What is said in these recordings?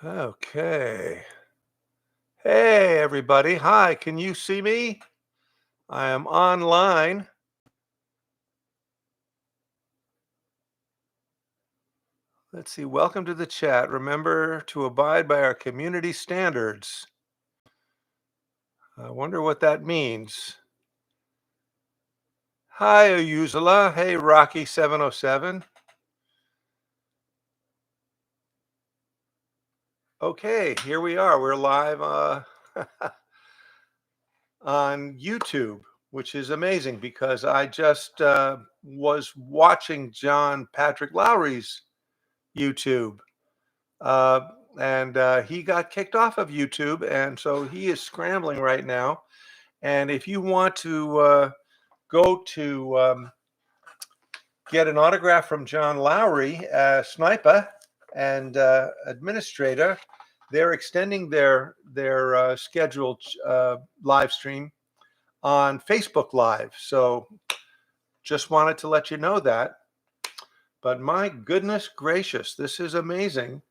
Okay. Hey, everybody. Hi, can you see me? I am online. Let's see. Welcome to the chat. Remember to abide by our community standards. I wonder what that means. Hi, Uyuzala. Hey, Rocky707. Okay, here we are. We're live on YouTube, which is amazing because I just was watching John Patrick Lowry's YouTube. Uh, and he got kicked off of YouTube, and so he is scrambling right now. And if you want to go to get an autograph from John Lowry, sniper and administrator, they're extending their scheduled live stream on Facebook Live. So just wanted to let you know that. But my goodness gracious, this is amazing.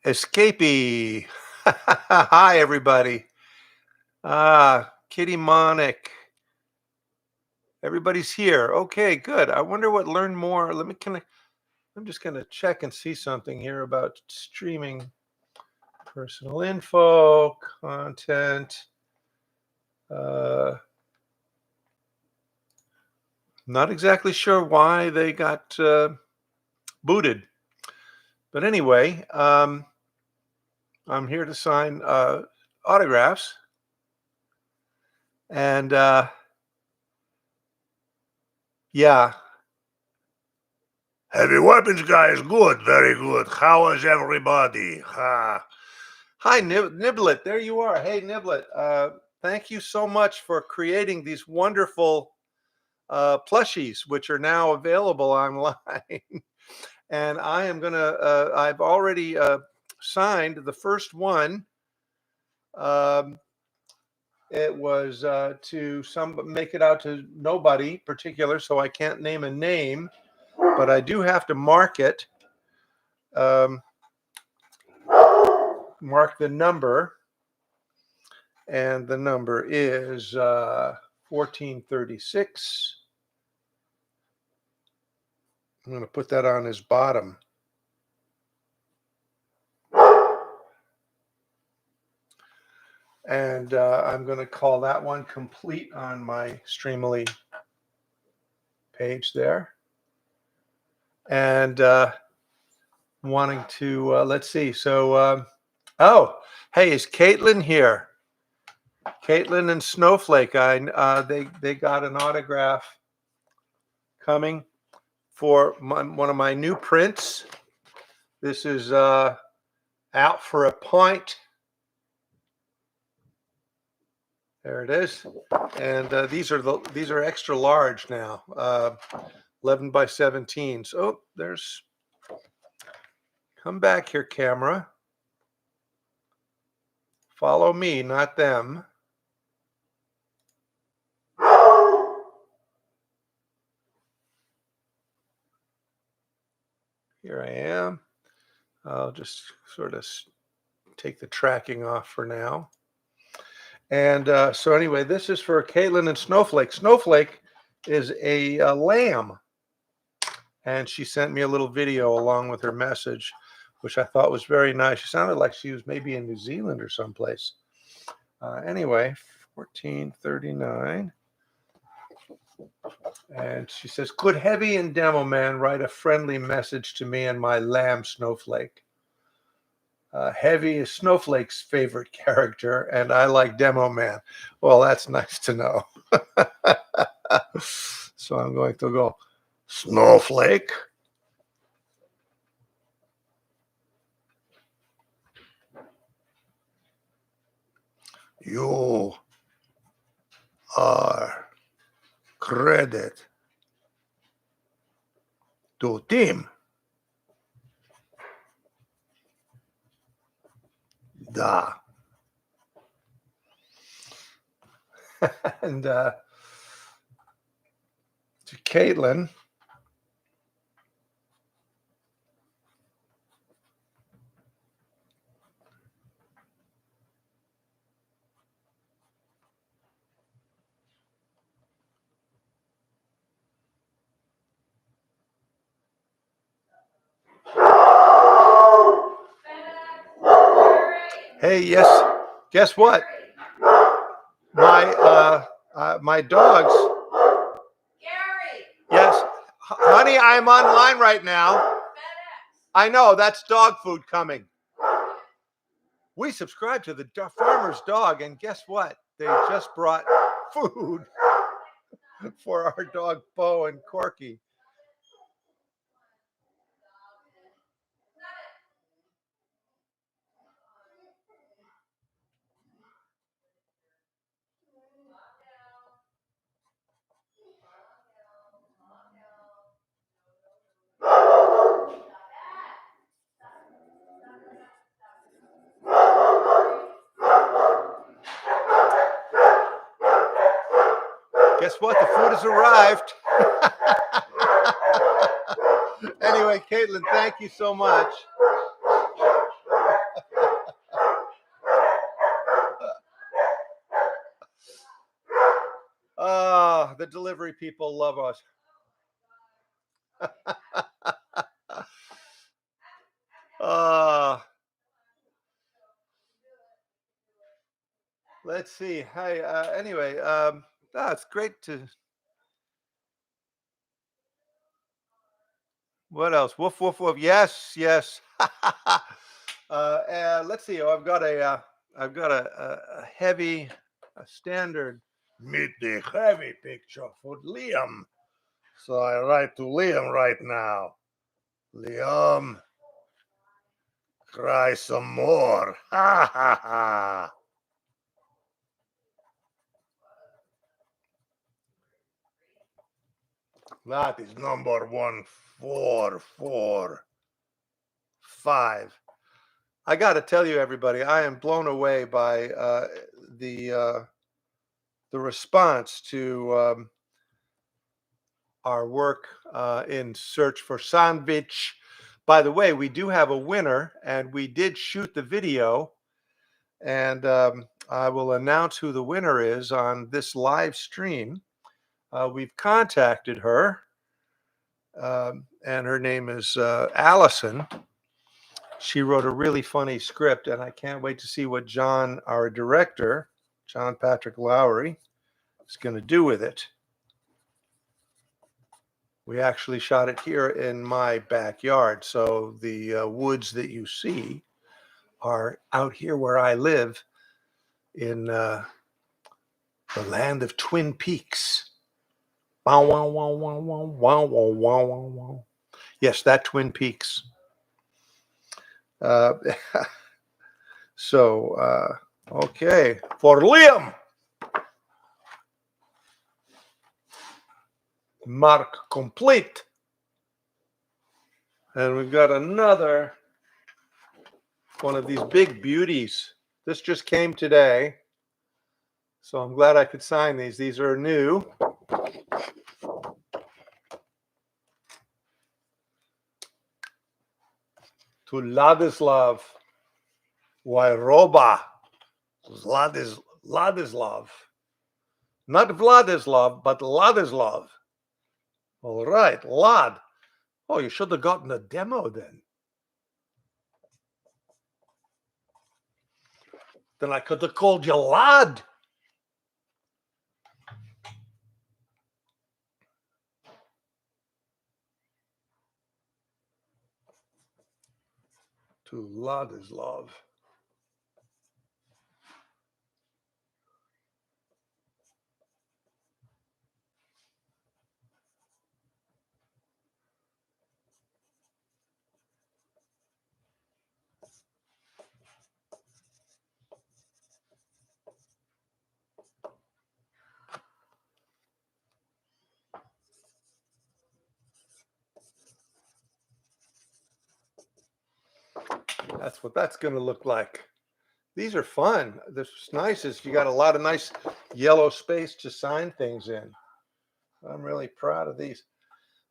Escapee. Hi, everybody. Kitty Monic. Everybody's here. Okay, good. I wonder what learn more. I'm just gonna check and see something here about streaming. Personal info, content. Not exactly sure why they got booted. But anyway, I'm here to sign autographs. And yeah. Heavy weapons, guys. Good, very good. How is everybody? Hi, Niblet. There you are. Hey, Niblet. Thank you so much for creating these wonderful plushies, which are now available online. And I am going to, I've already signed the first one. It was to make it out to nobody particular, so I can't name a name, but I do have to mark it. Mark the number, and the number is 1436. I'm going to put that on his bottom. And I'm going to call that one complete on my Streamily page there. And wanting to, let's see. So, oh, hey, is Caitlin here? Caitlin and Snowflake, they got an autograph coming for one of my new prints. This is out for a pint. There it is, and these are extra large now, 11 by 17. So there's. Come back here, camera. Follow me, not them. Here I am. I'll just sort of take the tracking off for now. And so anyway, this is for Caitlin and Snowflake. Snowflake is a lamb. And she sent me a little video along with her message, which I thought was very nice. She sounded like she was maybe in New Zealand or someplace. Anyway, 1439. And she says, could Heavy and Demo Man write a friendly message to me and my lamb Snowflake? Heavy is Snowflake's favorite character, and I like Demo Man. Well, that's nice to know. So I'm going to go, Snowflake. You are credit to team. Da. And to Caitlin. Hey, yes. Guess what? My dogs. Gary. Yes, honey, I'm online right now. I know, that's dog food coming. We subscribe to the Farmer's Dog, and guess what? They just brought food for our dog Bo and Corky. Guess what? The food has arrived. Anyway, Caitlin, thank you so much. The delivery people love us. Let's see. Hey, anyway, it's great to. What else? Woof, woof, woof. Yes, yes. Let's see. Oh, I've got a heavy, a standard. Meet the heavy picture for Liam. So I write to Liam right now. Liam, cry some more. Ha ha ha. That is number 1445. I got to tell you, everybody, I am blown away by the response to our work in Search for Sandwich. By the way, we do have a winner, and we did shoot the video, and I will announce who the winner is on this live stream. We've contacted her, and her name is Allison. She wrote a really funny script, and I can't wait to see what John, our director, John Patrick Lowry, is going to do with it. We actually shot it here in my backyard, so the woods that you see are out here where I live in the land of Twin Peaks. Wow, wow, wow, wow, wow, wow, wow, wow, wow, wow. Yes, that Twin Peaks. So, okay, for Liam. Mark complete. And we've got another one of these big beauties. This just came today. So I'm glad I could sign these. These are new. To Ladislav Wairoba. Ladislav. Not Vladislav, but Ladislav. All right, Lad. Oh, you should have gotten a demo then. Then I could have called you Lad. To Ladislav. That's what that's going to look like. These are fun. This is nice. Is you got a lot of nice yellow space to sign things in. I'm really proud of these.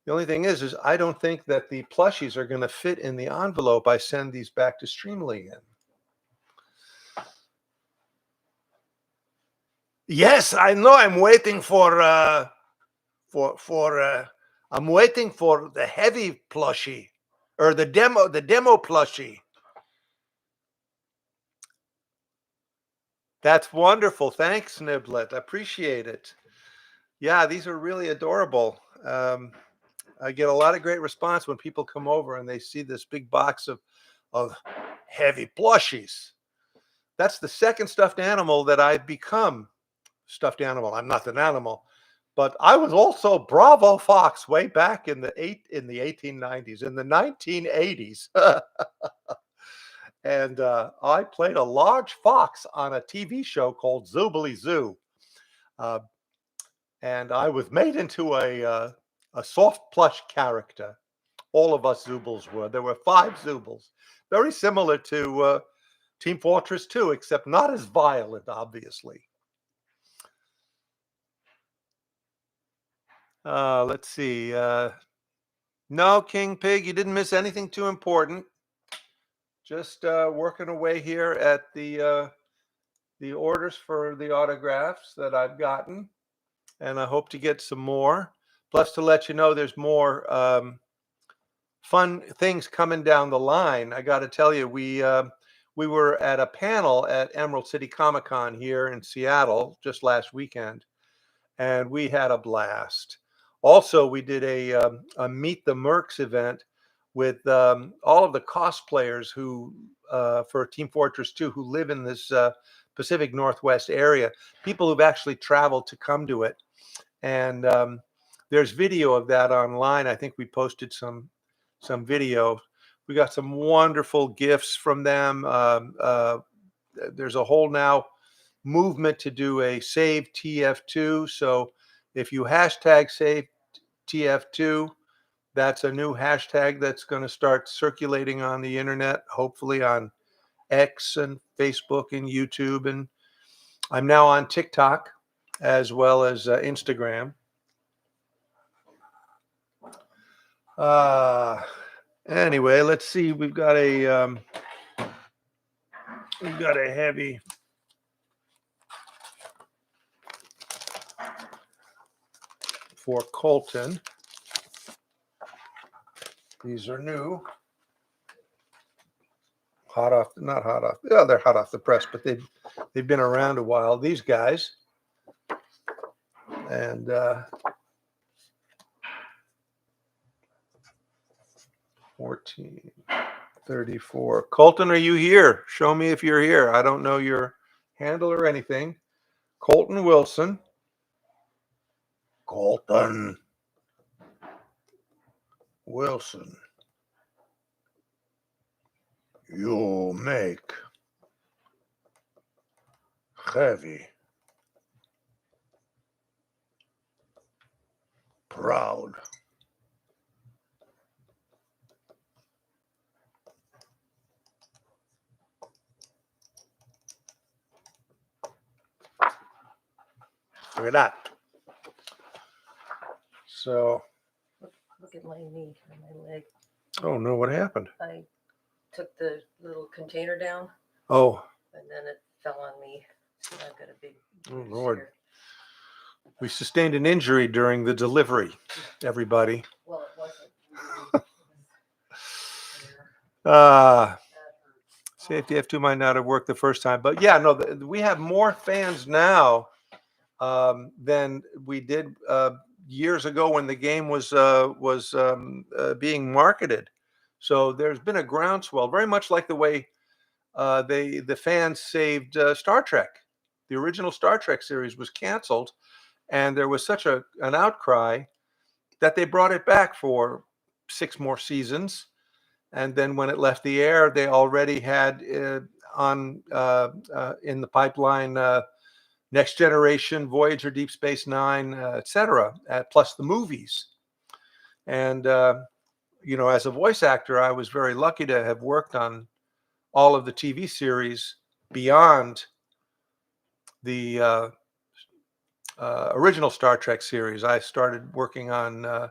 The only thing is I don't think that the plushies are going to fit in the envelope I send these back to Streamily in. Yes, I know. I'm waiting for I'm waiting for the heavy plushie or the demo plushie. That's wonderful. Thanks, Niblet. I appreciate it. Yeah, these are really adorable. I get a lot of great response when people come over and they see this big box of heavy plushies. That's the second stuffed animal that I've become. Stuffed animal. I'm not an animal, but I was also Bravo Fox way back in the 1890s, in the 1980s. And I played a large fox on a TV show called Zoobly Zoo. Uh, and I was made into a soft plush character. All of us Zoobles were. There were 5 Zoobles, very similar to Team Fortress 2, except not as violent, obviously. Let's see. No, King Pig, you didn't miss anything too important. Just working away here at the orders for the autographs that I've gotten, and I hope to get some more. Plus, to let you know, there's more fun things coming down the line. I got to tell you, we were at a panel at Emerald City Comic Con here in Seattle just last weekend, and we had a blast. Also, we did a Meet the Mercs event with all of the cosplayers who for Team Fortress 2 who live in this Pacific Northwest area, people who've actually traveled to come to it. And there's video of that online. I think we posted some video. We got some wonderful gifts from them. There's a whole now movement to do a Save TF2. So if you hashtag Save TF2, that's a new hashtag that's going to start circulating on the internet, hopefully on X and Facebook and YouTube. And I'm now on TikTok as well as Instagram. Anyway, let's see. We've got a heavy for Colton. These are new. Not hot off. Yeah, they're hot off the press, but they've been around a while. These guys. And 1434. Colton, are you here? Show me if you're here. I don't know your handle or anything. Colton Wilson. Colton Wilson. You make heavy proud. Look at that. So. Look at my knee and my leg. Oh no, what happened? I took the little container down. Oh. And then it fell on me. So I've got a big. Oh Lord. Here. We sustained an injury during the delivery, everybody. Well, it wasn't. Safety F2 might not have worked the first time, but yeah, no, we have more fans now than we did years ago when the game was being marketed. So there's been a groundswell, very much like the way the fans saved Star Trek. The original Star Trek series was canceled, and there was such an outcry that they brought it back for 6 more seasons. And then when it left the air, they already had in the pipeline Next Generation, Voyager, Deep Space Nine, etc., plus the movies. And, as a voice actor, I was very lucky to have worked on all of the TV series beyond the original Star Trek series. I started working on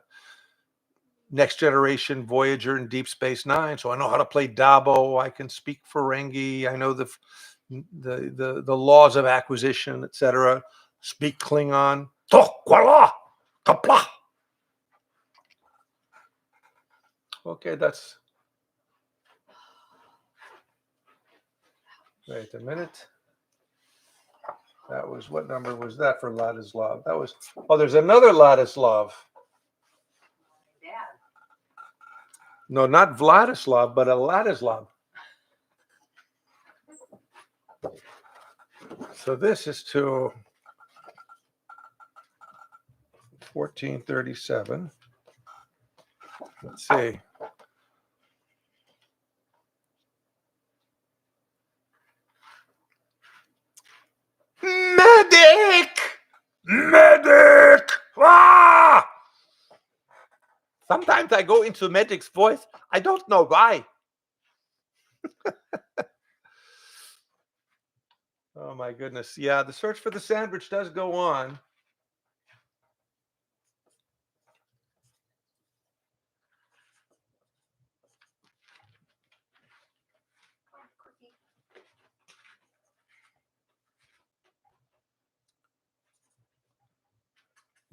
Next Generation, Voyager, and Deep Space Nine, so I know how to play Dabo. I can speak Ferengi. I know the laws of acquisition, etc. Speak Klingon. Tokwala, kapla. Okay, that's. Wait a minute. That was, what number was that for Ladislav? That was, oh, there's another Ladislav. Dad. No, not Vladislav, but a Ladislav. So this is to 1437. Let's see. Medic! Medic! Ah! Sometimes I go into Medic's voice. I don't know why. Oh my goodness. Yeah, the search for the sandwich does go on.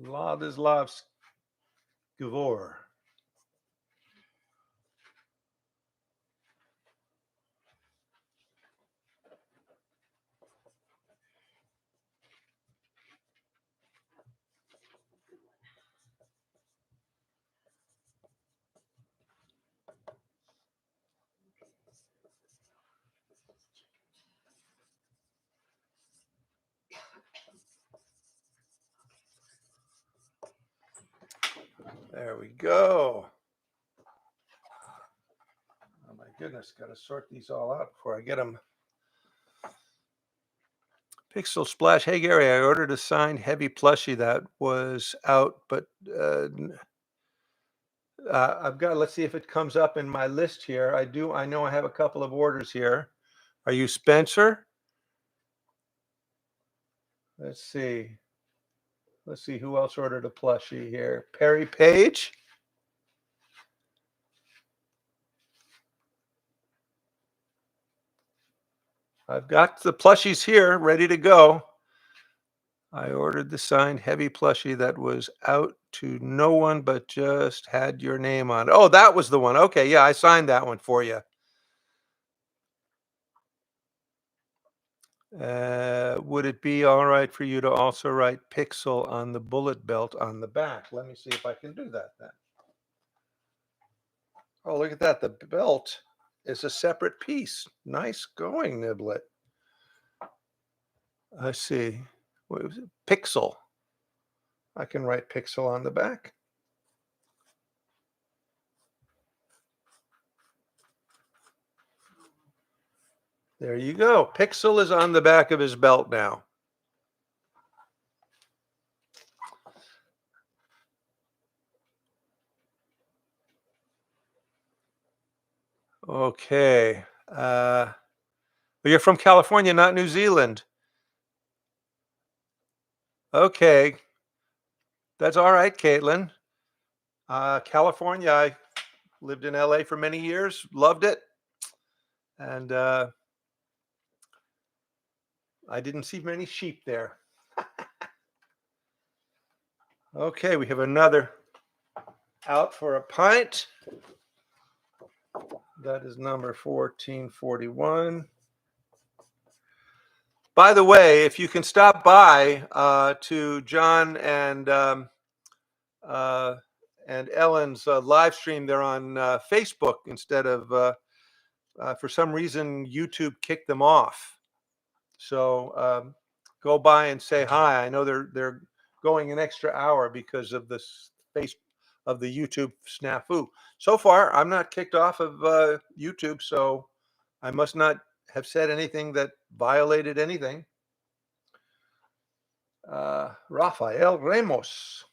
Ladislav Gvor. There we go. Oh my goodness, got to sort these all out before I get them. Pixel Splash. Hey Gary, I ordered a signed heavy plushie that was out, but I've got. Let's see if it comes up in my list here. I know I have a couple of orders here. Are you Spencer? Let's see. Let's see who else ordered a plushie here. Perry Page. I've got the plushies here ready to go. I ordered the signed heavy plushie that was out to no one but just had your name on it. Oh, that was the one. Okay, yeah, I signed that one for you. Would it be all right for you to also write Pixel on the bullet belt on the back? Let me see if I can do that then. Oh, look at that. The belt is a separate piece. Nice going, Niblet. I see. What was it? Pixel. I can write Pixel on the back. There you go. Pixel is on the back of his belt now. Okay. Well, you're from California, not New Zealand. Okay. That's all right, Caitlin. California, I lived in LA for many years, loved it. And I didn't see many sheep there. Okay, we have another out for a pint. That is number 1441. By the way, if you can stop by to John and Ellen's live stream, they're on Facebook instead of, for some reason, YouTube kicked them off. So go by and say hi. I know they're going an extra hour because of this of the YouTube snafu. So far, I'm not kicked off of YouTube, so I must not have said anything that violated anything. Rafael Ramos.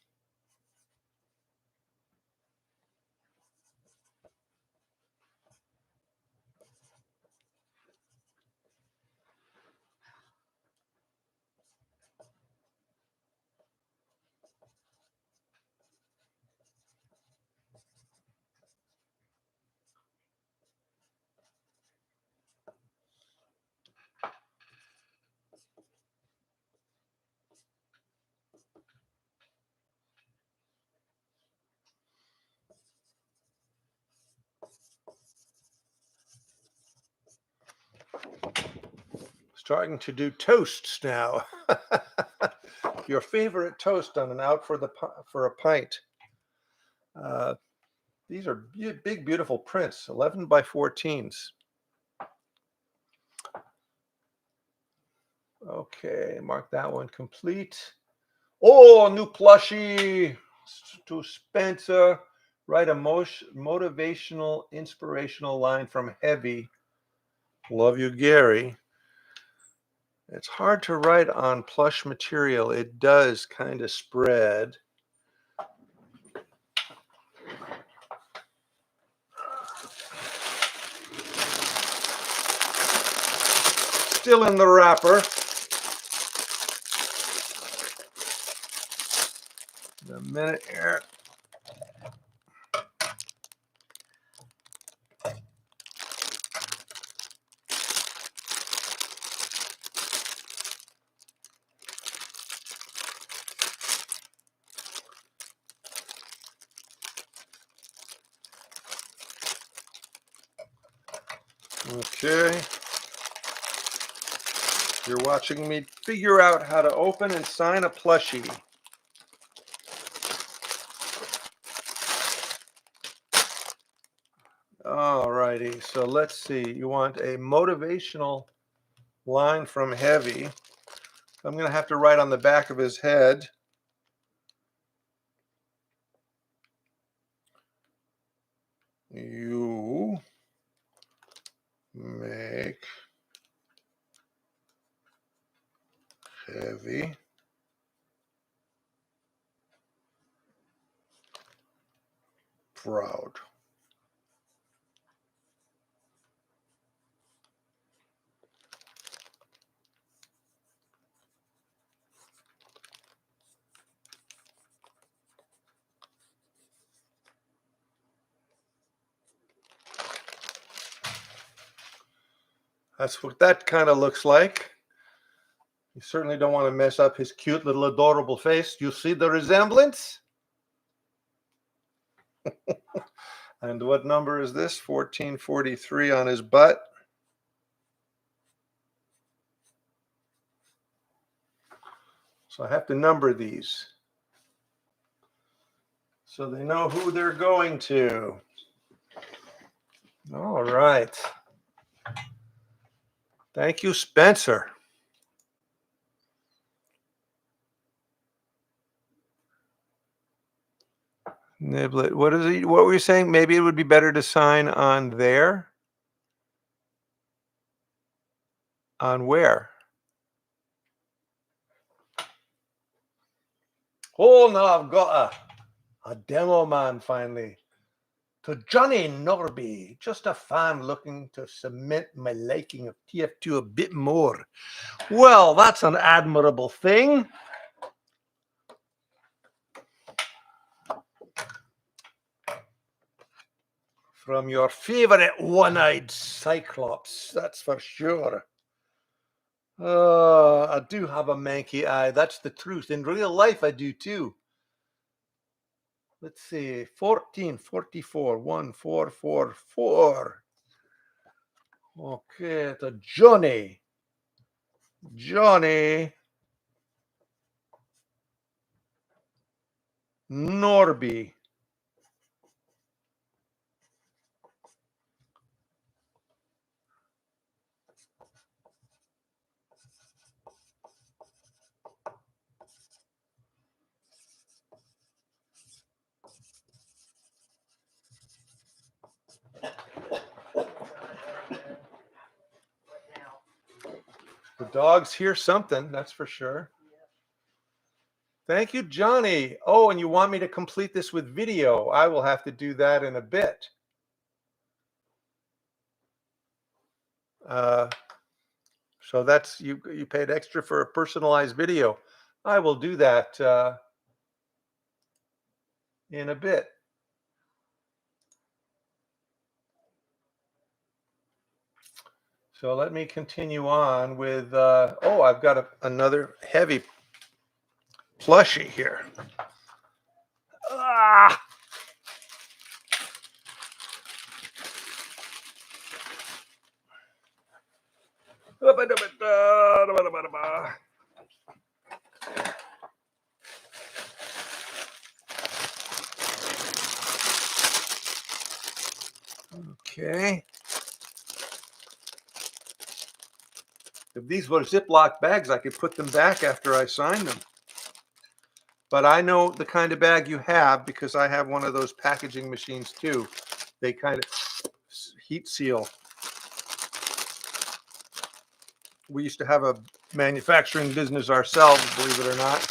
starting to do toasts now. Your favorite toast on an out for a pint. These are big, beautiful prints, 11 by 14s. Okay, mark that one complete. Oh, new plushie to Spencer. Write a motivational, inspirational line from Heavy. Love you, Gary. It's hard to write on plush material. It does kind of spread. Still in the wrapper. A minute here. Okay. You're watching me figure out how to open and sign a plushie. All righty, so let's see. You want a motivational line from Heavy. I'm going to have to write on the back of his head. You make Heavy proud. That's what that kind of looks like. You certainly don't want to mess up his cute little adorable face. You see the resemblance? And what number is this? 1443 on his butt. So I have to number these so they know who they're going to. All right. Thank you, Spencer. Niblet. What is it? What were you saying? Maybe it would be better to sign on there? On where? Oh, no, I've got a demo man finally. To Johnny Norby, just a fan looking to cement my liking of TF2 a bit more. Well, that's an admirable thing. From your favorite one-eyed Cyclops, that's for sure. I do have a manky eye. That's the truth. In real life, I do too. Let's see. 1444, 1444. Okay, to Johnny. Johnny Norby. The dogs hear something, that's for sure. Thank you, Johnny. Oh, and you want me to complete this with video. I will have to do that in a bit. So that's, you paid extra for a personalized video. I will do that in a bit. So let me continue on with, oh, I've got another Heavy plushie here. Ah! Okay. If these were Ziploc bags, I could put them back after I sign them. But I know the kind of bag you have because I have one of those packaging machines too. They kind of heat seal. We used to have a manufacturing business ourselves, believe it or not.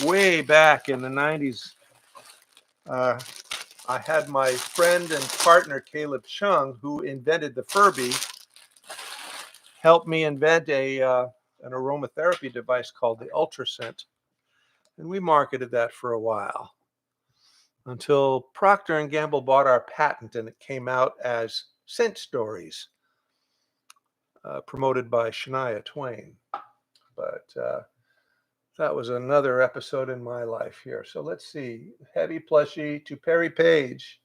Way back in the 90s, I had my friend and partner, Caleb Chung, who invented the Furby, helped me invent an aromatherapy device called the Ultrascent. And we marketed that for a while until Procter & Gamble bought our patent and it came out as Scent Stories, promoted by Shania Twain. But that was another episode in my life here. So let's see. Heavy plushie to Perry Page.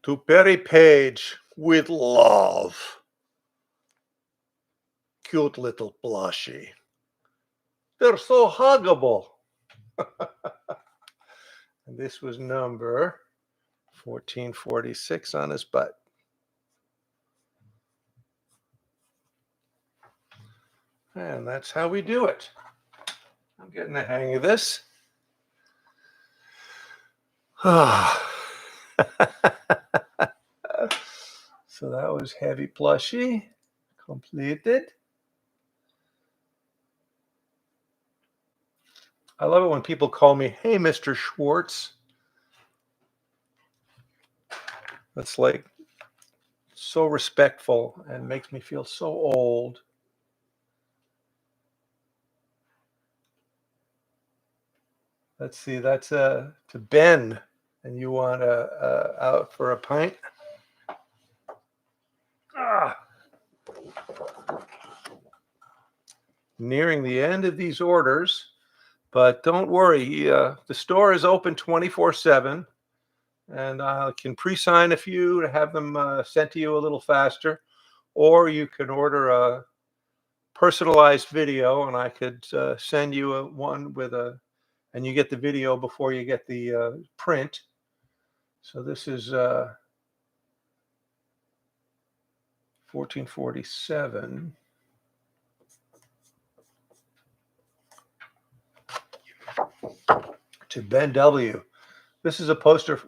To Perry Page with love. Cute little plushie. They're so huggable. And this was number 1446 on his butt. And that's how we do it. I'm getting the hang of this. So that was heavy plushie completed. I love it when people call me, hey, Mr. Schwartz. That's like so respectful and makes me feel so old. Let's see, that's to Ben, and you want out for a pint? Nearing the end of these orders, but don't worry, the store is open 24/7, and I can pre-sign a few to have them sent to you a little faster, or you can order a personalized video, and I could send you one with and you get the video before you get the print. So this is 1447. To Ben W. This is a poster.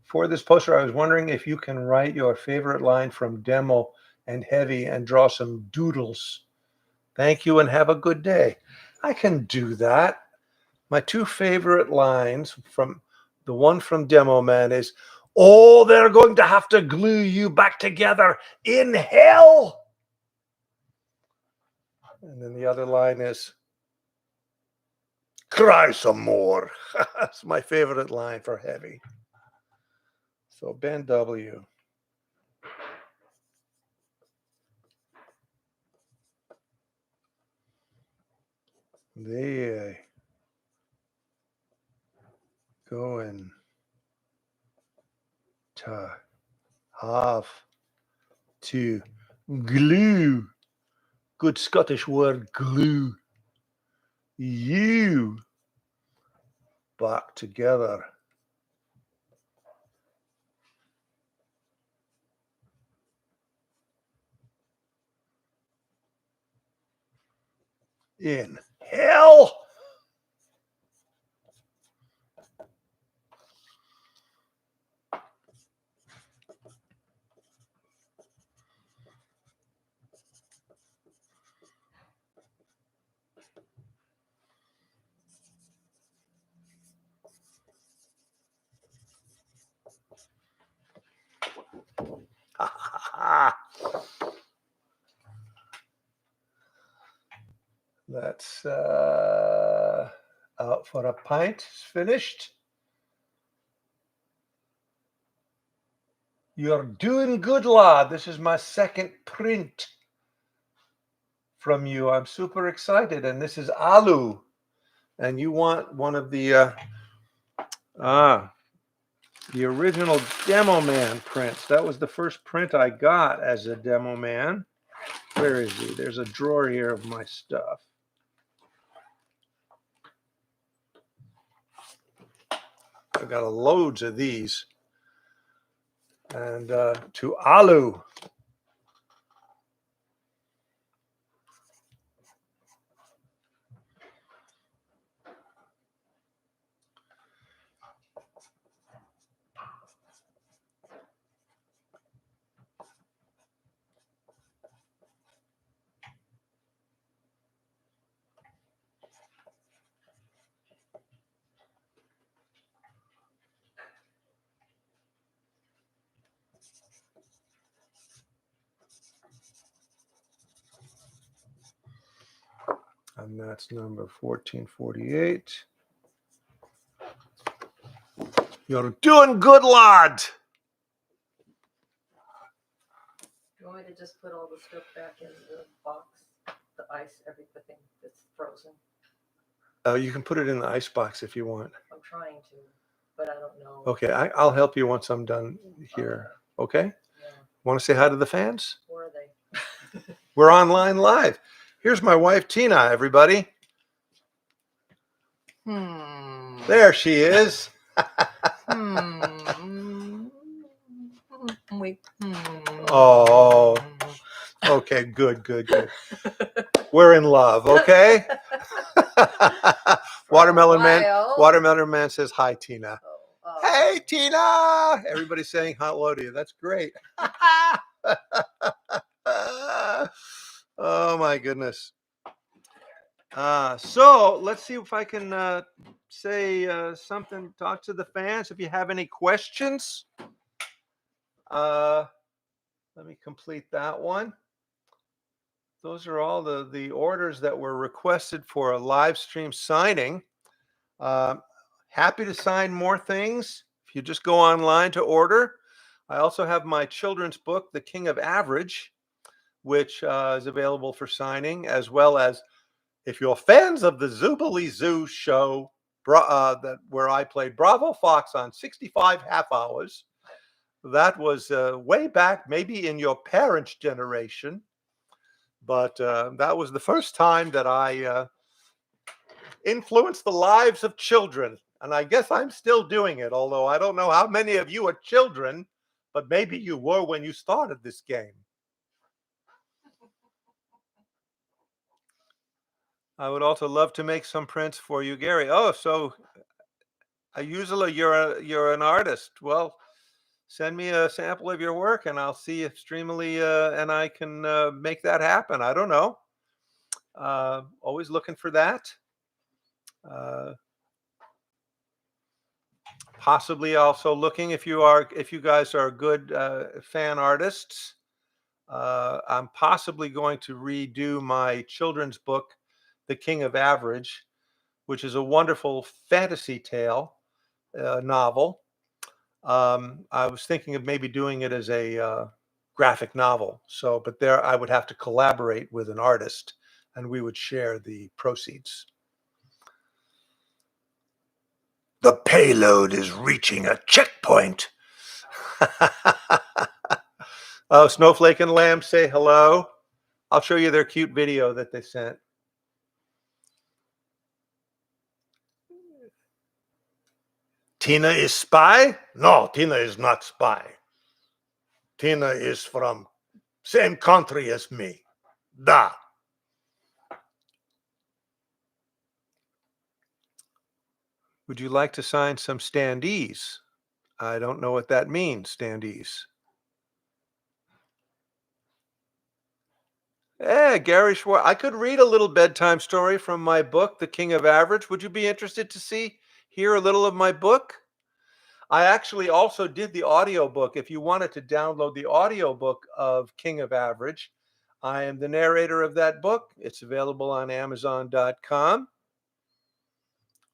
For this poster, I was wondering if you can write your favorite line from Demo and Heavy and draw some doodles. Thank you and have a good day. I can do that. My two favorite lines from the one from Demo Man is, oh, they're going to have to glue you back together in hell. And then the other line is, cry some more. That's my favorite line for Heavy. So Ben W. They going to have to glue, good Scottish word, glue, you back together. In hell. That's out for a pint. It's finished. You're doing good, lad. This is my second print from you. I'm super excited. And this is Alu. And you want one of the original Demo Man prints. That was the first print I got as a Demo Man. Where is he? There's a drawer here of my stuff. I've got loads of these. And to Alu. And that's number 1448. You're doing good, lad. You want me to just put all the stuff back in the box? The ice, everything that's frozen? You can put it in the ice box if you want. I'm trying to, but I don't know. Okay, I'll help you once I'm done here. Okay? Yeah. Want to say hi to the fans? Where are they? We're online live. Here's my wife, Tina, everybody. There she is. Oh, okay, good. We're in love, okay? Watermelon Man says hi, Tina. Hey, Tina! Everybody's saying hello to you. That's great. Oh my goodness. So let's see if I can say something, talk to the fans. If you have any questions, let me complete that one. Those are all the orders that were requested for a live stream signing. Happy to sign more things if you just go online to order. I also have my children's book, The King of Average, which is available for signing, as well as if you're fans of the Zoobly Zoo show, where I played Bravo Fox on 65 half hours. That was way back, maybe in your parents' generation, but that was the first time that I influenced the lives of children, and I guess I'm still doing it, although I don't know how many of you are children, but maybe you were when you started this game. I would also love to make some prints for you, Gary. Oh, so usually you're an artist. Well, send me a sample of your work, and I'll see if Streamily and I can make that happen. I don't know. Always looking for that. Possibly also looking if you guys are good fan artists. I'm possibly going to redo my children's book, The King of Average, which is a wonderful fantasy tale novel. I was thinking of maybe doing it as a graphic novel. So, but there I would have to collaborate with an artist, and we would share the proceeds. The payload is reaching a checkpoint. Oh, Snowflake and Lamb say hello. I'll show you their cute video that they sent. Tina is spy? No, Tina is not spy. Tina is from same country as me. Da. Would you like to sign some standees? I don't know what that means, standees. Gary Schwartz. I could read a little bedtime story from my book, The King of Average. Would you be interested to hear a little of my book? I actually also did the audiobook. If you wanted to download the audiobook of King of Average, I am the narrator of that book. It's available on Amazon.com.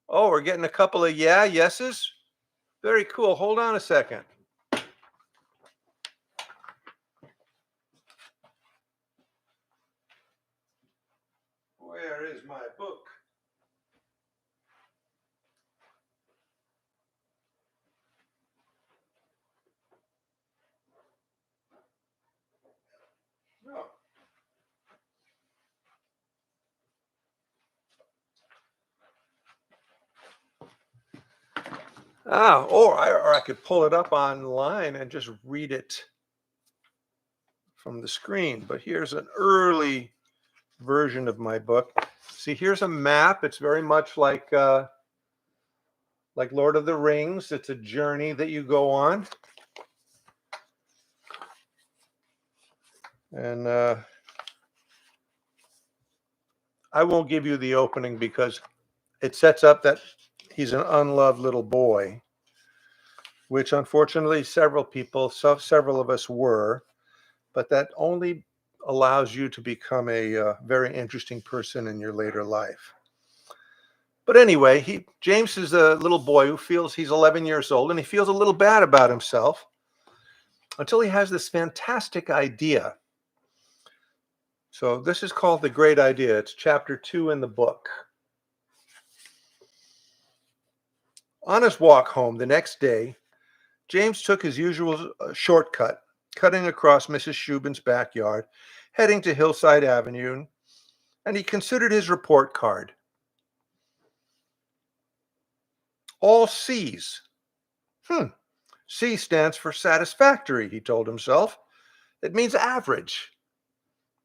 Oh, we're getting a couple of yeses. Very cool. Hold on a second. Where is my book? Oh. Or I could pull it up online and just read it from the screen. But here's an early version of my book. See, here's a map. It's very much like Lord of the Rings. It's a journey that you go on. And I won't give you the opening because it sets up that he's an unloved little boy, which unfortunately several of us were, but that only allows you to become a very interesting person in your later life. But anyway, James is a little boy who feels he's 11 years old, and he feels a little bad about himself until he has this fantastic idea. So this is called The Great Idea. It's chapter 2 in the book. On his walk home the next day, James took his usual shortcut, cutting across Mrs. Shubin's backyard, heading to Hillside Avenue, and he considered his report card. All C's. C stands for satisfactory, he told himself. It means average.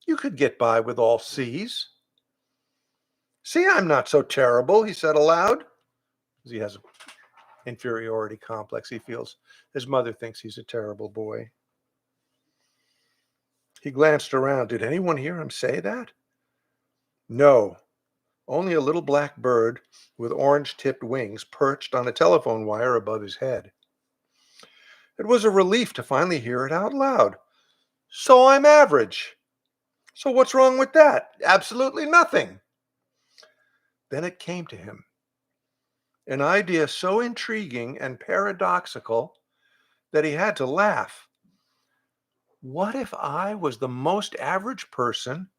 You could get by with all C's. See, I'm not so terrible, he said aloud. He has an inferiority complex. He feels his mother thinks he's a terrible boy. He glanced around. Did anyone hear him say that? No. Only a little black bird with orange-tipped wings perched on a telephone wire above his head. It was a relief to finally hear it out loud. So I'm average. So what's wrong with that? Absolutely nothing. Then it came to him. An idea so intriguing and paradoxical that he had to laugh. What if I was the most average person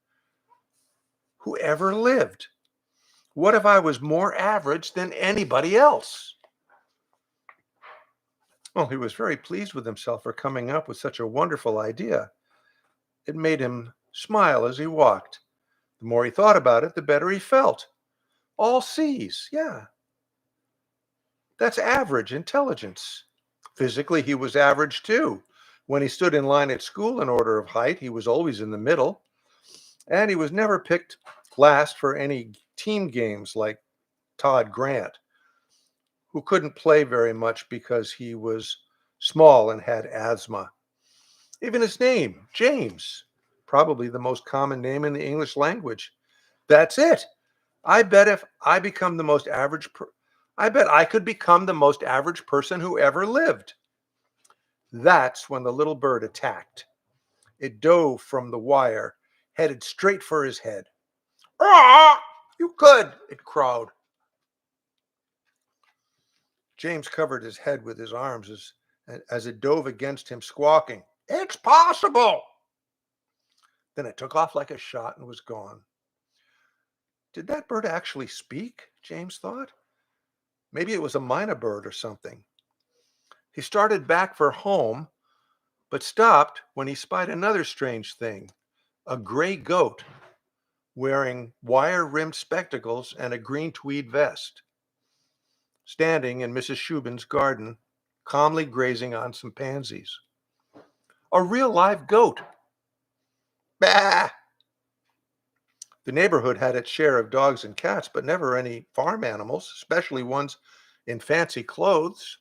who ever lived? What if I was more average than anybody else? Well, he was very pleased with himself for coming up with such a wonderful idea. It made him smile as he walked. The more he thought about it, the better he felt. All C's, yeah. That's average intelligence. Physically, he was average too. When he stood in line at school in order of height, he was always in the middle. And he was never picked last for any team games like Todd Grant, who couldn't play very much because he was small and had asthma. Even his name, James, probably the most common name in the English language. That's it. I bet if I become the most average I bet I could become the most average person who ever lived. That's when the little bird attacked. It dove from the wire, headed straight for his head. Ah, you could, it crowed. James covered his head with his arms as it dove against him, squawking, "It's possible!" Then it took off like a shot and was gone. Did that bird actually speak? James thought. Maybe it was a mynah bird or something. He started back for home, but stopped when he spied another strange thing, a gray goat wearing wire-rimmed spectacles and a green tweed vest, standing in Mrs. Shubin's garden, calmly grazing on some pansies. A real live goat. Bah! The neighborhood had its share of dogs and cats, but never any farm animals, especially ones in fancy clothes.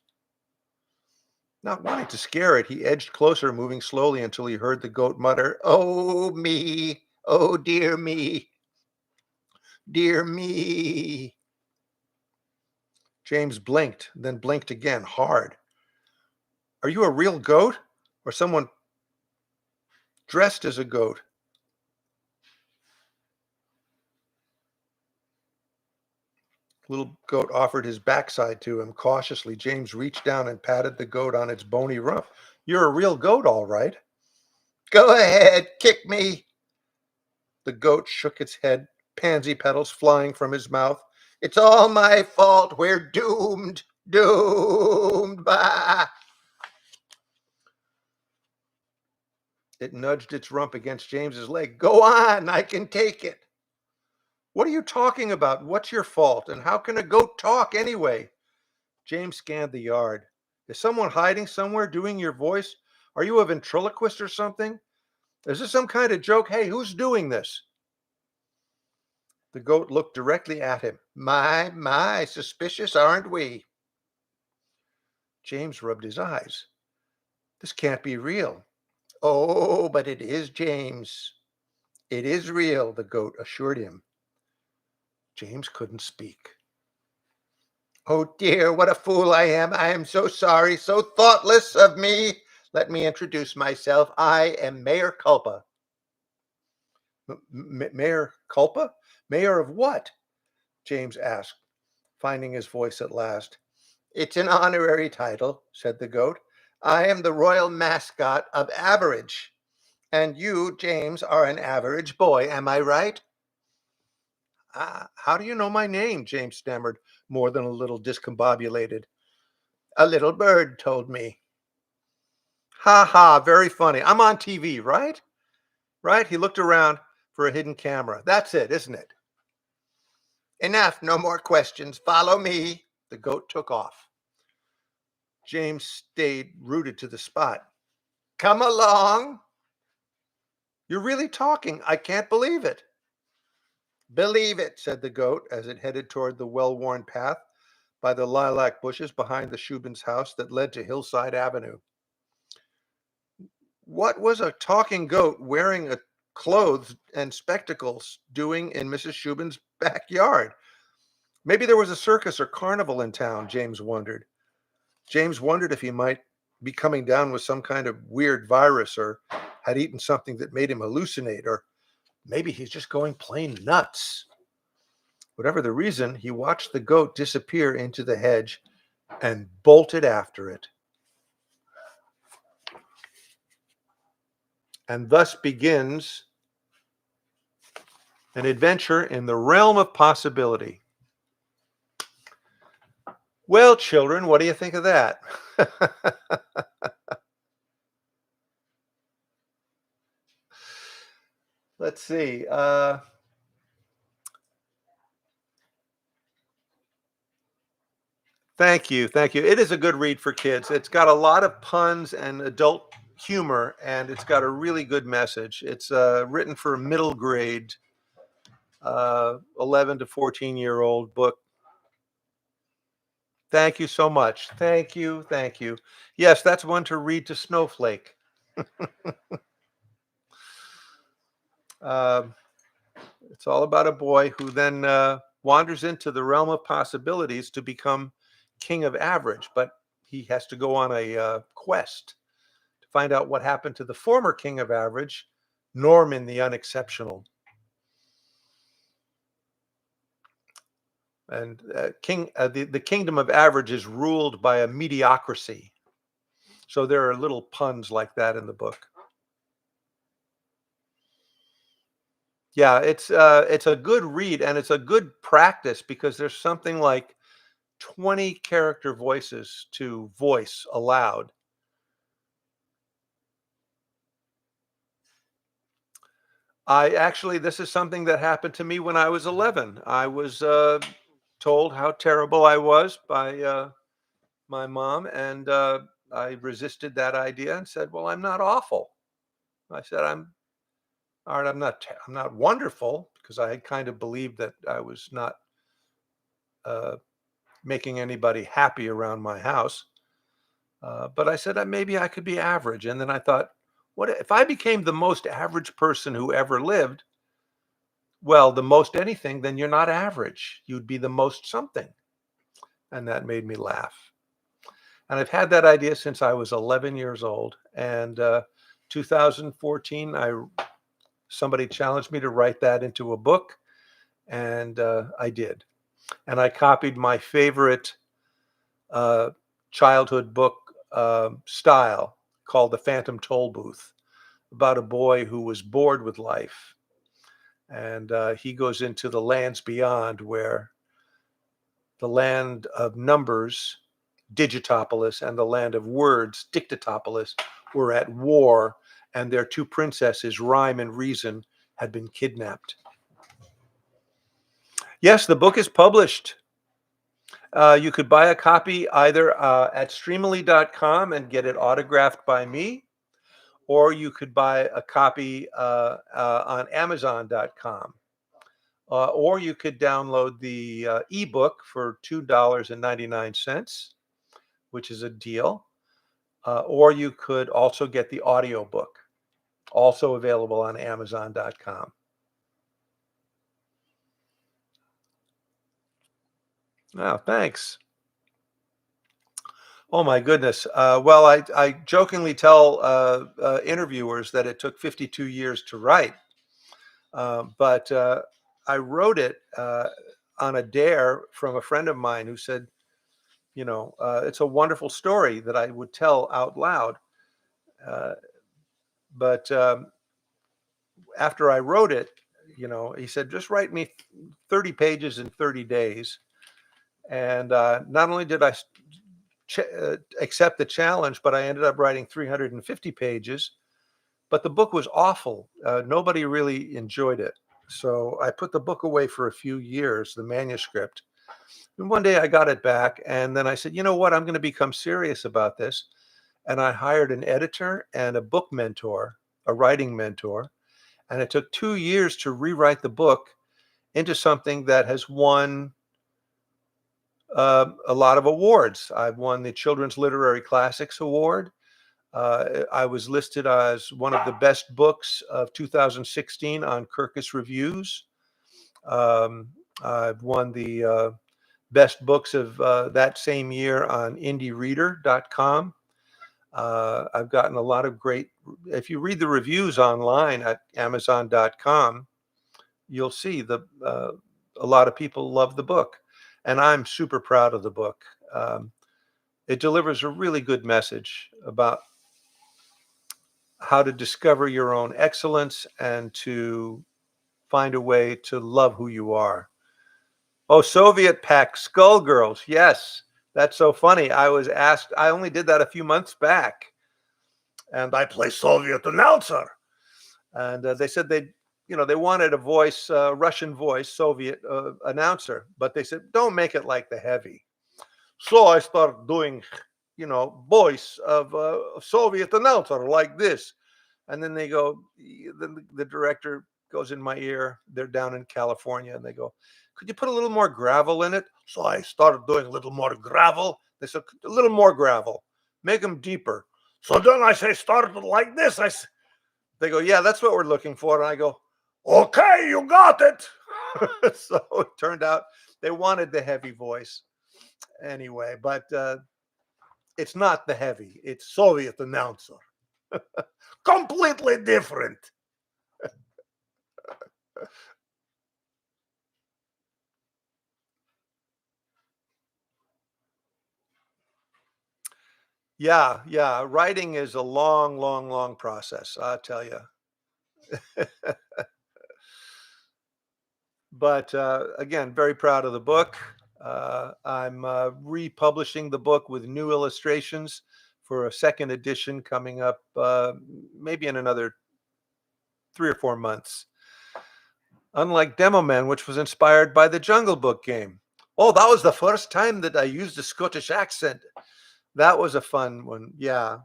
Not wanting to scare it, he edged closer, moving slowly until he heard the goat mutter, "Oh, me. Oh, dear me. Dear me." James blinked, then blinked again, hard. Are you a real goat or someone dressed as a goat? Little goat offered his backside to him. Cautiously, James reached down and patted the goat on its bony rump. You're a real goat, all right. Go ahead, kick me. The goat shook its head, pansy petals flying from his mouth. It's all my fault. We're doomed. Doomed. Bah. It nudged its rump against James's leg. Go on, I can take it. What are you talking about? What's your fault? And how can a goat talk anyway? James scanned the yard. Is someone hiding somewhere doing your voice? Are you a ventriloquist or something? Is this some kind of joke? Hey, who's doing this? The goat looked directly at him. My, suspicious, aren't we? James rubbed his eyes. This can't be real. Oh, but it is, James. It is real, the goat assured him. James couldn't speak. Oh dear, what a fool I am. I am so sorry, so thoughtless of me. Let me introduce myself. I am Mayor Culpa. Mayor Culpa? Mayor of what? James asked, finding his voice at last. It's an honorary title, said the goat. I am the royal mascot of Average. And you, James, are an average boy, am I right? How do you know my name? James stammered, more than a little discombobulated. A little bird told me. Ha ha, very funny. I'm on TV, right? Right? He looked around for a hidden camera. That's it, isn't it? Enough, no more questions. Follow me. The goat took off. James stayed rooted to the spot. Come along. You're really talking. I can't believe it. Believe it, said the goat as it headed toward the well-worn path by the lilac bushes behind the Shubin's house that led to Hillside Avenue. What was a talking goat wearing clothes and spectacles doing in Mrs. Shubin's backyard? Maybe there was a circus or carnival in town, James wondered. James wondered if he might be coming down with some kind of weird virus or had eaten something that made him hallucinate, or maybe he's just going plain nuts. Whatever the reason, he watched the goat disappear into the hedge and bolted after it. And thus begins an adventure in the realm of possibility. Well, children, what do you think of that? Let's see. Thank you. Thank you. It is a good read for kids. It's got a lot of puns and adult humor, and it's got a really good message. It's written for a middle grade, 11 to 14-year-old book. Thank you so much. Thank you. Thank you. Yes, that's one to read to Snowflake. It's all about a boy who then wanders into the realm of possibilities to become king of average, but he has to go on a quest to find out what happened to the former king of average, Norman the Unexceptional. And the kingdom of average is ruled by a mediocrity. So there are little puns like that in the book. Yeah, it's a good read, and it's a good practice because there's something like 20 character voices to voice aloud. This is something that happened to me when I was 11. I was told how terrible I was by my mom, and I resisted that idea and said, "Well, I'm not awful." I said, "I'm all right. I'm not wonderful," because I had kind of believed that I was not making anybody happy around my house. But I said maybe I could be average, and then I thought, what if I became the most average person who ever lived? Well, the most anything, then you're not average. You'd be the most something. And that made me laugh. And I've had that idea since I was 11 years old. And 2014, somebody challenged me to write that into a book, and I did. and I copied my favorite childhood book style called The Phantom Toll Booth, about a boy who was bored with life. And he goes into the lands beyond, where the land of numbers, Digitopolis, and the land of words, Dictatopolis, were at war, and their two princesses, Rhyme and Reason, had been kidnapped. Yes, the book is published. You could buy a copy either at streamily.com and get it autographed by me, or you could buy a copy on amazon.com. Or you could download the ebook for $2.99, which is a deal. Or you could also get the audiobook, also available on amazon.com. Oh, thanks. Oh my goodness. Well, I jokingly tell interviewers that it took 52 years to write, but I wrote it on a dare from a friend of mine who said, it's a wonderful story that I would tell out loud. But after I wrote it, he said, just write me 30 pages in 30 days. And not only did I accept the challenge, but I ended up writing 350 pages. But the book was awful. Nobody really enjoyed it. So I put the book away for a few years, the manuscript. And one day I got it back, and then I said, you know what, I'm going to become serious about this. And I hired an editor and a book mentor, a writing mentor. And it took 2 years to rewrite the book into something that has won a lot of awards. I've won the Children's Literary Classics Award. I was listed as one of the best books of 2016 on Kirkus Reviews. I've won the best books of that same year on indiereader.com. I've gotten a lot of great, if you read the reviews online at amazon.com, you'll see a lot of people love the book. And I'm super proud of the book. It delivers a really good message about how to discover your own excellence and to find a way to love who you are. Oh, Soviet Pack Skullgirls. Yes, that's so funny. I was asked, I only did that a few months back. And I play Soviet announcer. And they said they wanted a voice, Russian voice, Soviet announcer. But they said, don't make it like the heavy. So I started doing, voice of a Soviet announcer like this. And then they go, the director goes in my ear. They're down in California. And they go, could you put a little more gravel in it? So I started doing a little more gravel. They said, a little more gravel. Make them deeper. So then I say, started like this. They go, yeah, that's what we're looking for. And I go, okay, you got it. So it turned out they wanted the heavy voice anyway, but it's not the heavy. It's Soviet announcer. Completely different. Yeah. Writing is a long, long, long process, I'll tell you. But again, very proud of the book. I'm republishing the book with new illustrations for a second edition coming up maybe in another 3 or 4 months. Unlike Demo Man, which was inspired by the Jungle Book game. Oh, that was the first time that I used a Scottish accent. That was a fun one. Yeah,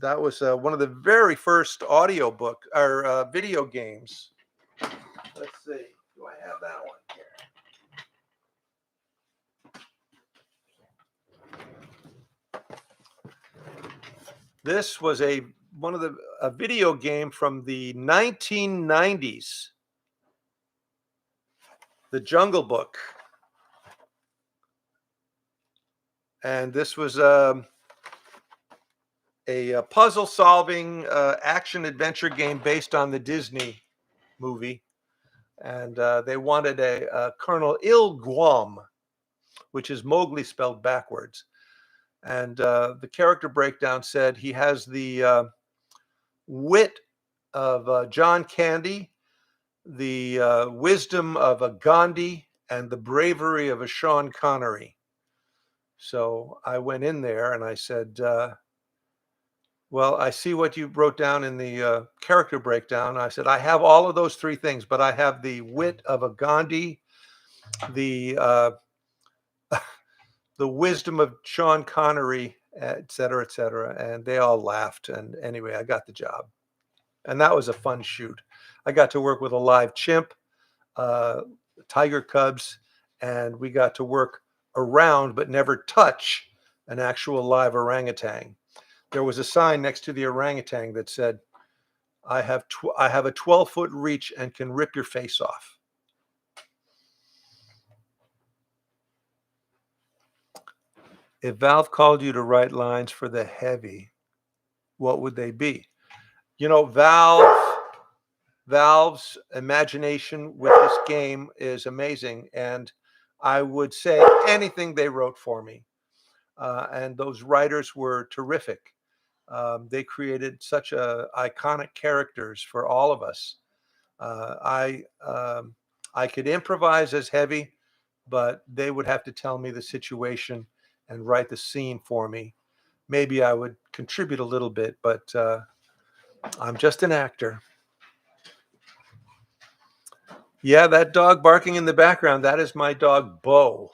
that was one of the very first audiobook or video games. Let's see. Do I have that one here? This was a video game from the 1990s. The Jungle Book. And this was a puzzle-solving action-adventure game based on the Disney movie. And they wanted a Colonel Ilguam which is Mowgli spelled backwards. And the character breakdown said he has the wit of John Candy, the wisdom of a Gandhi, and the bravery of a Sean Connery. So I went in there and I said, well, I see what you wrote down in the character breakdown. I said, I have all of those three things, but I have the wit of a Gandhi, the the wisdom of Sean Connery, et cetera, et cetera. And they all laughed. And anyway, I got the job. And that was a fun shoot. I got to work with a live chimp, tiger cubs, and we got to work around but never touch an actual live orangutan. There was a sign next to the orangutan that said, I have a 12-foot reach and can rip your face off. If Valve called you to write lines for the heavy, what would they be? You know, Valve's imagination with this game is amazing, and I would say anything they wrote for me. And those writers were terrific. They created such iconic characters for all of us. I could improvise as heavy, but they would have to tell me the situation and write the scene for me. Maybe I would contribute a little bit, but I'm just an actor. Yeah, that dog barking in the background, that is my dog, Bo.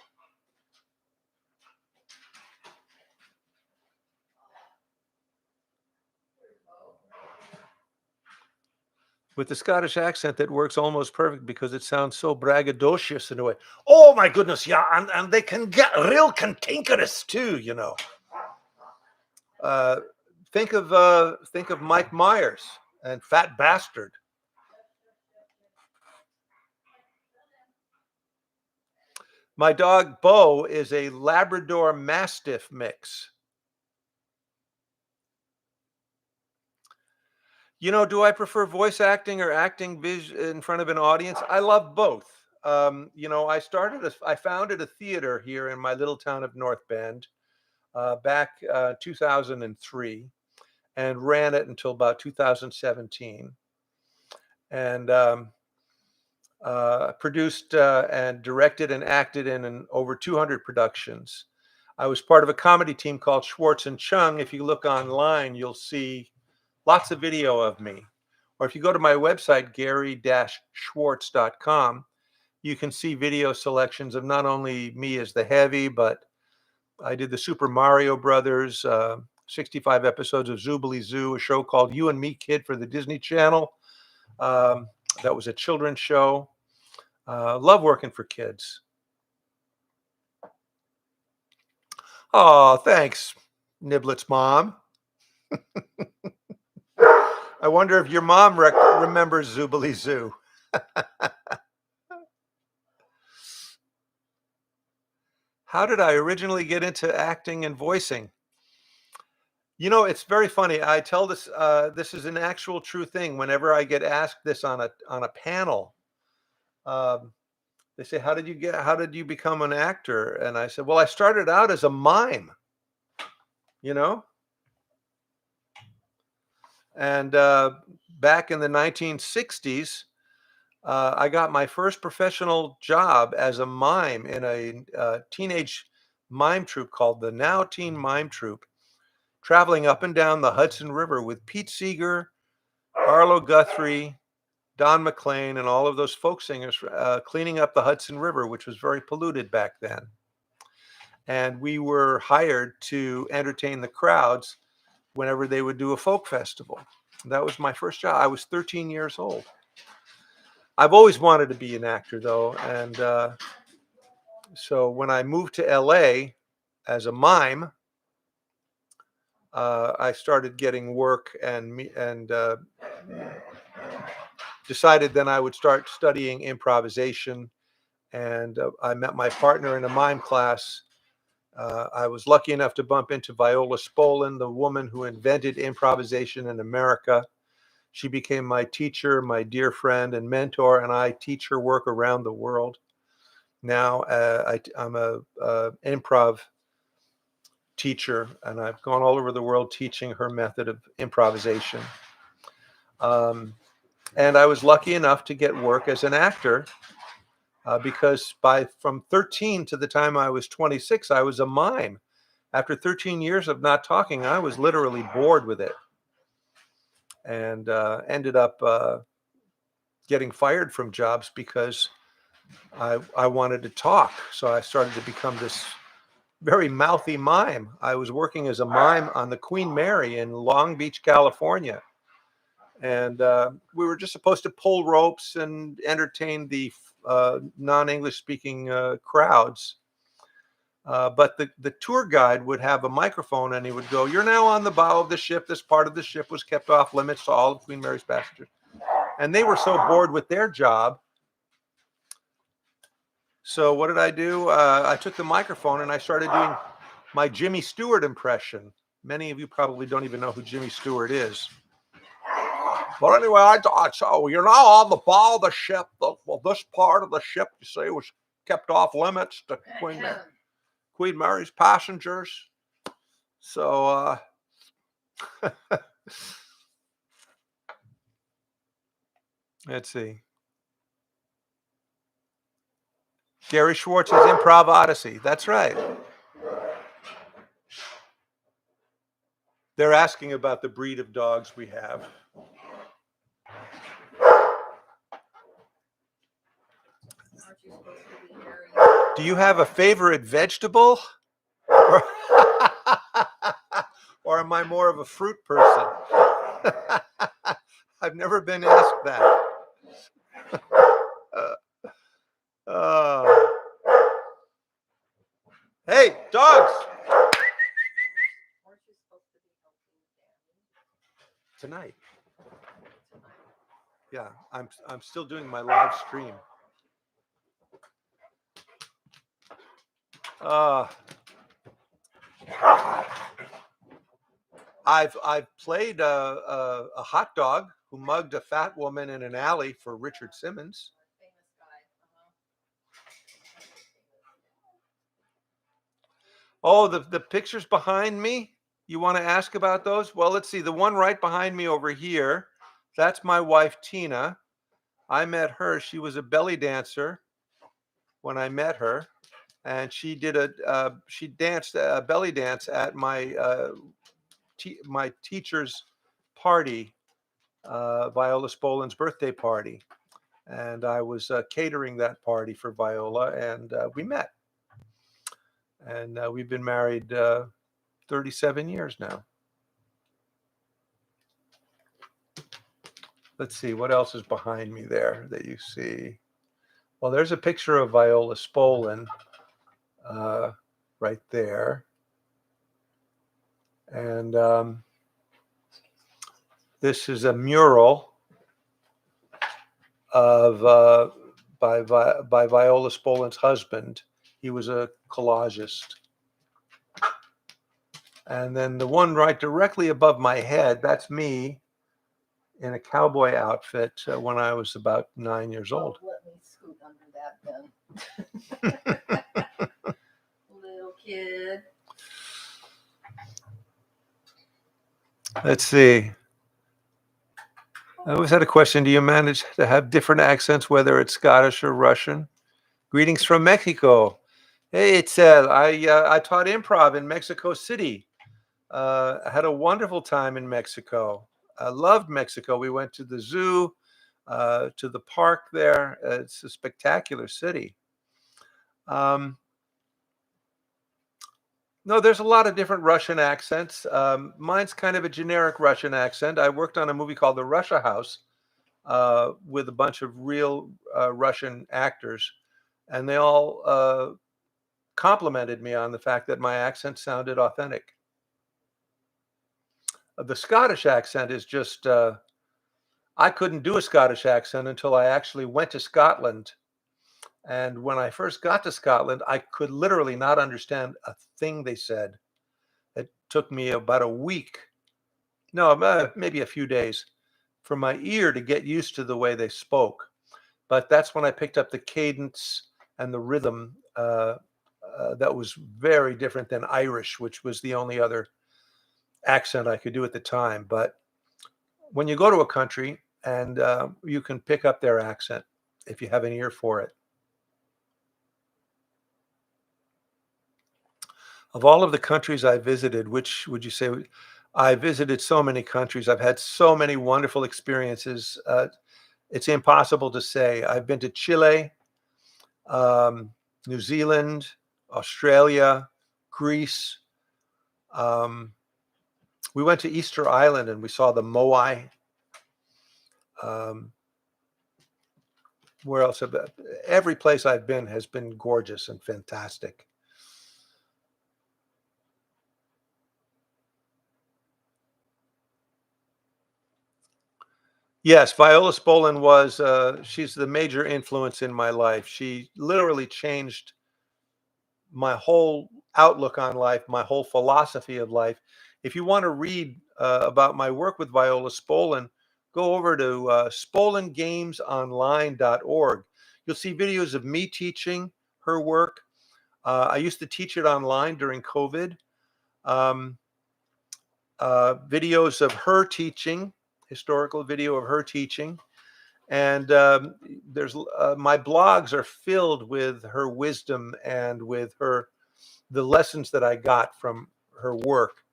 With the Scottish accent that works almost perfect because it sounds so braggadocious in a way. Oh my goodness, yeah, and they can get real cantankerous too, you know. Think of Mike Myers and Fat Bastard. My dog Bo is a Labrador Mastiff mix. You know, do I prefer voice acting or acting in front of an audience? I love both. You know, I founded a theater here in my little town of North Bend back 2003 and ran it until about 2017. And produced and directed and acted in over 200 productions. I was part of a comedy team called Schwartz and Chung. If you look online, you'll see lots of video of me. Or if you go to my website, gary-schwartz.com, you can see video selections of not only me as the heavy, but I did the Super Mario Brothers, 65 episodes of Zoobly Zoo, a show called You and Me Kid for the Disney Channel. That was a children's show. Love working for kids. Oh, thanks, Niblet's mom. I wonder if your mom remembers Zoobly Zoo. How did I originally get into acting and voicing? You know, it's very funny. I tell this. This is an actual true thing. Whenever I get asked this on a panel, they say, "How did you become an actor?" And I said, "Well, I started out as a mime. You know." And back in the 1960s, I got my first professional job as a mime in a teenage mime troupe called the Now Teen Mime Troupe, traveling up and down the Hudson River with Pete Seeger, Arlo Guthrie, Don McLean, and all of those folk singers cleaning up the Hudson River, which was very polluted back then. And we were hired to entertain the crowds whenever they would do a folk festival. That was my first job. I was 13 years old. I've always wanted to be an actor, though. And so when I moved to LA as a mime, I started getting work and decided then I would start studying improvisation. And I met my partner in a mime class. I was lucky enough to bump into Viola Spolin, the woman who invented improvisation in America. She became my teacher, my dear friend and mentor, and I teach her work around the world. now. I'm a improv teacher, and I've gone all over the world teaching her method of improvisation. And I was lucky enough to get work as an actor because from 13 to the time I was 26, I was a mime. After 13 years of not talking, I was literally bored with it, and ended up getting fired from jobs because I wanted to talk. So I started to become this very mouthy mime. I was working as a mime on the Queen Mary in Long Beach, California. And we were just supposed to pull ropes and entertain the non-English speaking crowds. But the tour guide would have a microphone and he would go, "You're now on the bow of the ship. This part of the ship was kept off limits to all of Queen Mary's passengers." And they were so bored with their job. So what did I do? I took the microphone and I started doing my Jimmy Stewart impression. Many of you probably don't even know who Jimmy Stewart is. But anyway, I thought, so you're now on the bow of the ship. Well, this part of the ship, you see, was kept off limits to Queen Mary's passengers. So, let's see. Gary Schwartz's Improv Odyssey. That's right. They're asking about the breed of dogs we have. Do you have a favorite vegetable? Or am I more of a fruit person? I've never been asked that. Hey, dogs! Tonight. Yeah, I'm still doing my live stream. I've played a hot dog who mugged a fat woman in an alley for Richard Simmons. Oh, the pictures behind me? You want to ask about those? Well, let's see. The one right behind me over here, that's my wife, Tina. I met her. She was a belly dancer when I met her. And she danced a belly dance at my teacher's party, Viola Spolin's birthday party. And I was catering that party for Viola, and we met. And we've been married 37 years now. Let's see, what else is behind me there that you see? Well, there's a picture of Viola Spolin right there. And this is a mural of by Viola Spolin's husband. He was a collagist. And then the one right directly above my head, that's me in a cowboy outfit when I was about 9 years old. Let me scoot under that then. Little kid. Let's see. I always had a question. Do you manage to have different accents, whether it's Scottish or Russian? Greetings from Mexico. Hey, Itzel. I taught improv in Mexico City. I had a wonderful time in Mexico. I loved Mexico. We went to the zoo, to the park there. It's a spectacular city. No, there's a lot of different Russian accents. Mine's kind of a generic Russian accent. I worked on a movie called The Russia House with a bunch of real Russian actors, and they all complimented me on the fact that my accent sounded authentic. The Scottish accent is just, I couldn't do a Scottish accent until I actually went to Scotland. And when I first got to Scotland, I could literally not understand a thing they said. It took me about a week, no, maybe a few days, for my ear to get used to the way they spoke. But that's when I picked up the cadence and the rhythm that was very different than Irish, which was the only other accent I could do at the time. But when you go to a country and you can pick up their accent if you have an ear for it. Of all of the countries I visited, which would you say? I visited so many countries. I've had so many wonderful experiences. It's impossible to say. I've been to Chile, um, New Zealand, Australia, Greece. Um, we went to Easter Island and we saw the Moai. Um, where else? Every place I've been has been gorgeous and fantastic. Yes, Viola Spolin was, she's the major influence in my life. She literally changed my whole outlook on life, my whole philosophy of life. If you want to read about my work with Viola Spolin, go over to spolingamesonline.org. You'll see videos of me teaching her work. I used to teach it online during COVID. Um, Videos of her teaching, historical video of her teaching. And there's my blogs are filled with her wisdom and with the lessons that I got from her work,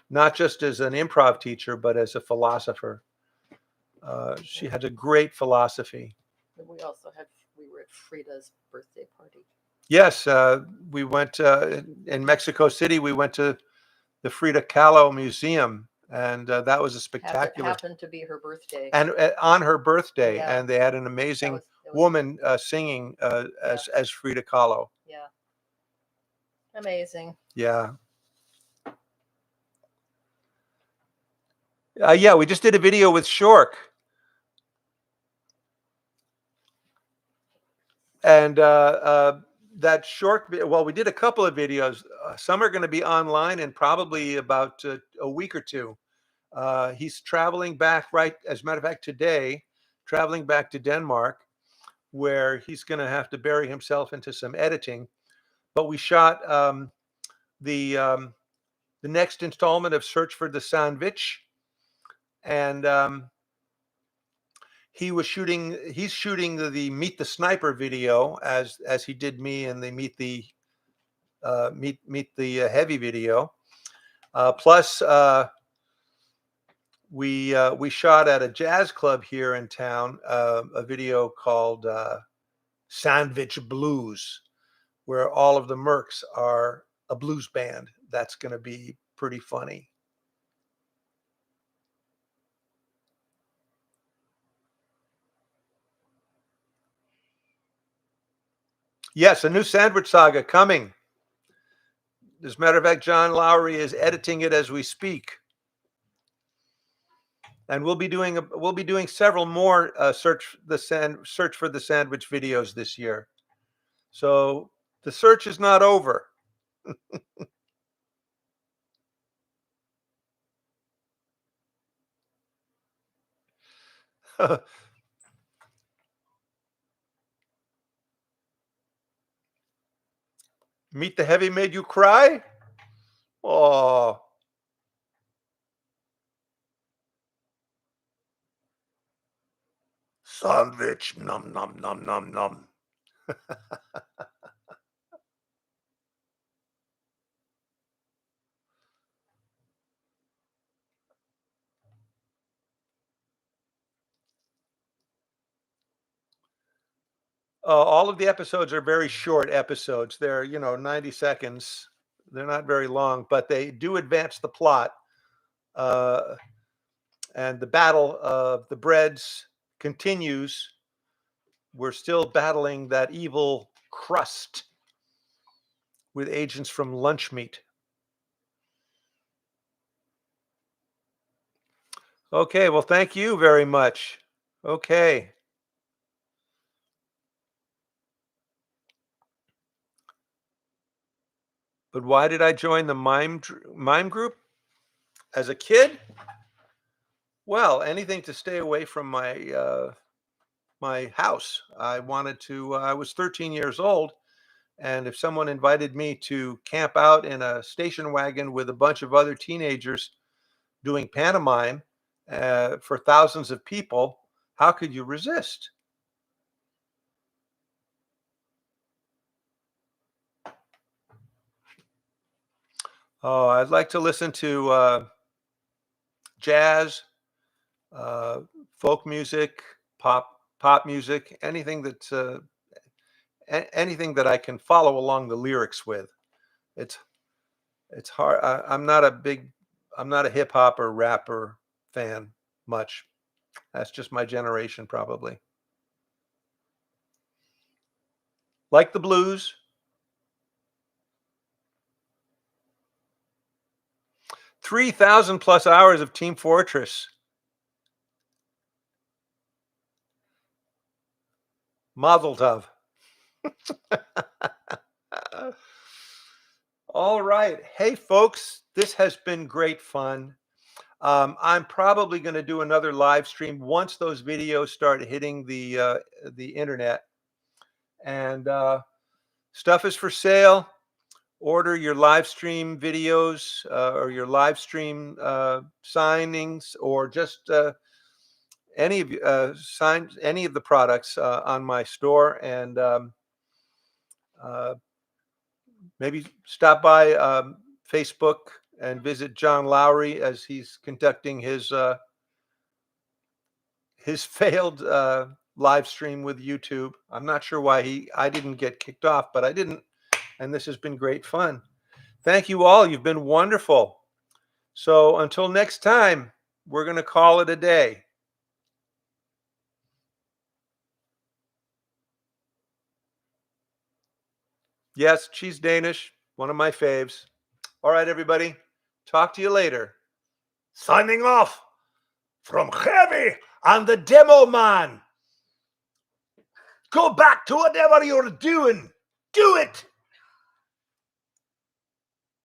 not just as an improv teacher, but as a philosopher. She had a great philosophy. And we were at Frida's birthday party. Yes, we went in Mexico City. We went to the Frida Kahlo Museum, and that was a spectacular. Happened to be her birthday. And on her birthday, Yeah. and they had an amazing It was woman singing as Frida Kahlo. Yeah. Amazing. Yeah. Yeah, we just did a video with Shork. And that short, well, we did a couple of videos. Some are going to be online in probably about a week or two. He's traveling back, right, as a matter of fact, today, traveling back to Denmark, where he's going to have to bury himself into some editing. But we shot the next installment of Search for the Sandwich, and he's shooting the Meet the Sniper video as he did me in the Meet the Heavy video. Plus, we shot at a jazz club here in town a video called Sandwich Blues, where all of the Mercs are a blues band. That's going to be pretty funny. Yes, a new Sandwich Saga coming. As a matter of fact, John Lowry is editing it as we speak, and we'll be doing several more search for the Sandwich videos this year. So the search is not over. Meet the Heavy made you cry? Oh. Sandwich, nom, nom, nom, nom, nom. All of the episodes are very short episodes. They're, 90 seconds. They're not very long, but they do advance the plot. And the battle of the breads continues. We're still battling that evil crust with agents from Lunch Meat. Okay, well, thank you very much. Okay. But why did I join the mime group as a kid? Well, anything to stay away from my my house. I wanted to. I was 13 years old, and if someone invited me to camp out in a station wagon with a bunch of other teenagers doing pantomime for thousands of people, how could you resist? Oh, I'd like to listen to jazz, folk music, pop music, anything that I can follow along the lyrics with. It's hard. I'm not a hip hop or rapper fan much. That's just my generation, probably. Like the blues. +3,000 hours of Team Fortress. Mazel tov. All right. Hey, folks, this has been great fun. I'm probably going to do another live stream once those videos start hitting the internet. And stuff is for sale. Order your live stream videos or your live stream signings, or just any of any of the products on my store, and maybe stop by Facebook and visit John Lowry as he's conducting his failed live stream with YouTube. I'm not sure why I didn't get kicked off, but I didn't, and this has been great fun. Thank you all. You've been wonderful. So until next time, we're going to call it a day. Yes, cheese Danish, one of my faves. All right, everybody. Talk to you later. Signing off from Heavy and the Demo Man. Go back to whatever you're doing. Do it.